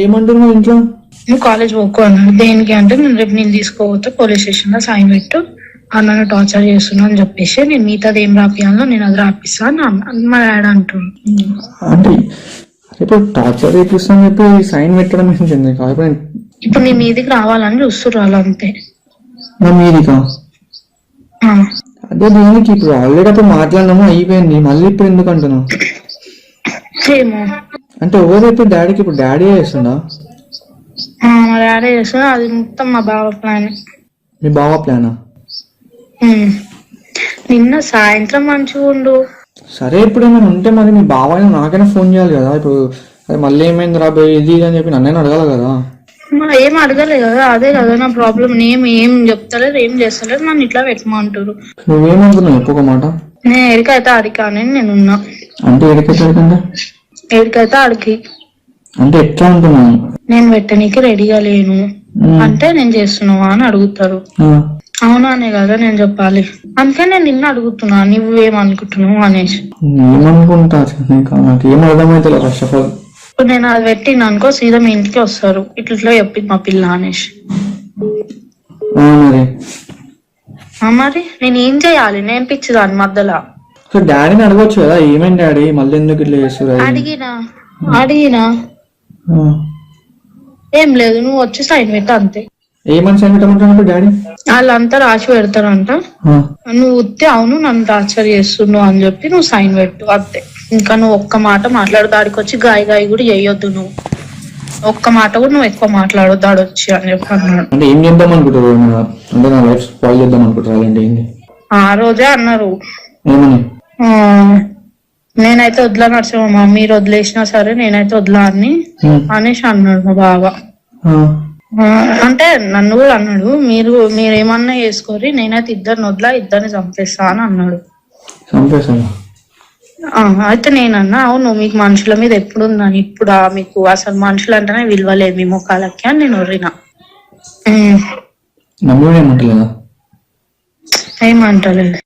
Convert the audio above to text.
ఏమంటున్నావు ఇంట్లో? నువ్వు కాలేజ్ పోకు అన్నాడు. దేనికి అంటే నేను రేపు నేను తీసుకోపోతే పోలీస్ స్టేషన్ లో సైన్ పెట్టు, అన్న టార్చర్ చేస్తున్నా అని చెప్పేసి నేను మిగతాది ఏం రాపియాలో నేను అది రాపిస్తా అని మా డాడీ అంటుండు. అంటే ఇప్పుడు టార్చర్ చేపిస్తాను చెప్పి సైన్ పెట్టడం ఏంటండి? ఇప్పుడు నీ మీదికి రావాలని చూస్తున్నారు వాళ్ళు అంతే. నా మీదికా? అదే దేనికి? ఇప్పుడు ఆల్రెడీ అప్పుడు మాట్లాడినాము, అయిపోయింది, మళ్ళీ ఇప్పుడు ఎందుకు అంటున్నావు? ఏమో అంటే ఎవరు ఇప్పుడు డాడీకి? ఇప్పుడు డాడీ చేస్తుండా? మా డాడీ చేస్తున్నా, అది మొత్తం మా బావ ప్లాన్. మీ బావ ప్లానా? నిన్న సాయంత్రం మంచిగా ఉండు. సరే ఇప్పుడు ఏమైనా ఉంటే మరి మీ బావ నాకైనా ఫోన్ చేయాలి కదా. ఇప్పుడు అది మళ్ళీ ఏమైంది రాబోయే ఇది అని చెప్పి నన్నైనా అడగాలి కదా. ఏం అడగలేదు కదా, అదే కదా నా ప్రాబ్లం. ఏం చెప్తలేదు, ఏం చేస్తలేదు, నన్ను ఇట్లా పెట్టమంటారు. నువ్వేమనుకున్నావు చెప్పు ఒక మాట. నేను ఎడికైతే అడికా అని నేనున్నా. అంటే ఎడికైతే ఎడికైతే అడికి అంటే ఎట్లా అంటున్నాను? నేను పెట్టనీకి రెడీగా లేను అంటే నేను చేస్తున్నావా అని అడుగుతారు. అవునానే కదా నేను చెప్పాలి. అందుకే నేను నిన్న అడుగుతున్నా నువ్వేమనుకుంటున్నావు అనేసి. ఏమనుకుంటా నాకు ఏం అర్థమైతే ఫస్ట్ ఆఫ్ ఆల్. ఇప్పుడు నేను అది పెట్టిన అనుకో సీదా మీ ఇంటికి వస్తారు, ఇట్లా చెప్పింది మా పిల్ల అనేసి. మరి నేను ఏం చేయాలి? నేను పిచ్చిదాన్ని మధ్యలో. డాడీని అడగొచ్చు కదా, ఏమైంది డాడీ మళ్ళీ ఎందుకు ఇట్లా చేస్తారు? అడిగినా ఏం లేదు, నువ్వు వచ్చి సైన్ పెట్ట అంతే. ఏమని సైన్ పెట్టమంటున్నాడు డాడీ? వాళ్ళంతా రాసి పెడతారంట, నువ్వు ఉత్తే అవును నన్ను టార్చర్ చేస్తున్నావు అని చెప్పి నువ్వు సైన్ పెట్టు అంతే. ఇంకా నువ్వు ఒక్క మాట మాట్లాడు, దాడికి వచ్చి గాయ కూడా చేయొద్దు. నువ్వు ఒక్క మాట కూడా నువ్వు ఎక్కువ మాట్లాడొద్దు దాడి వచ్చి అని చెప్పి అన్నాడు. అంటే ఏం చేద్దాం అనుకుంటారు? అంటే నా లైఫ్ స్పాయిల్ చేద్దాం అనుకుంటారు? ఆ రోజే అన్నారు. ఏమని? నేనైతే వదిలా నడుచుమా, మీరు వదిలేసినా సరే నేనైతే వదిలా అని అనేసి అన్నాడు మా బావ. అంటే నన్ను కూడా అన్నాడు, మీరేమన్నా చేసుకోరి, నేనైతే ఇద్దరిని వదిలా, ఇద్దరిని చంపేస్తా అని అన్నాడు. అయితే నేనన్నా అవును మీకు మనుషుల మీద ఎప్పుడు ఉందని, ఇప్పుడు మీకు అసలు మనుషులు అంటేనే విలువలేదు మీ ముఖాలకి అని నేను ఒర్రినా. ఏమంటలేదు.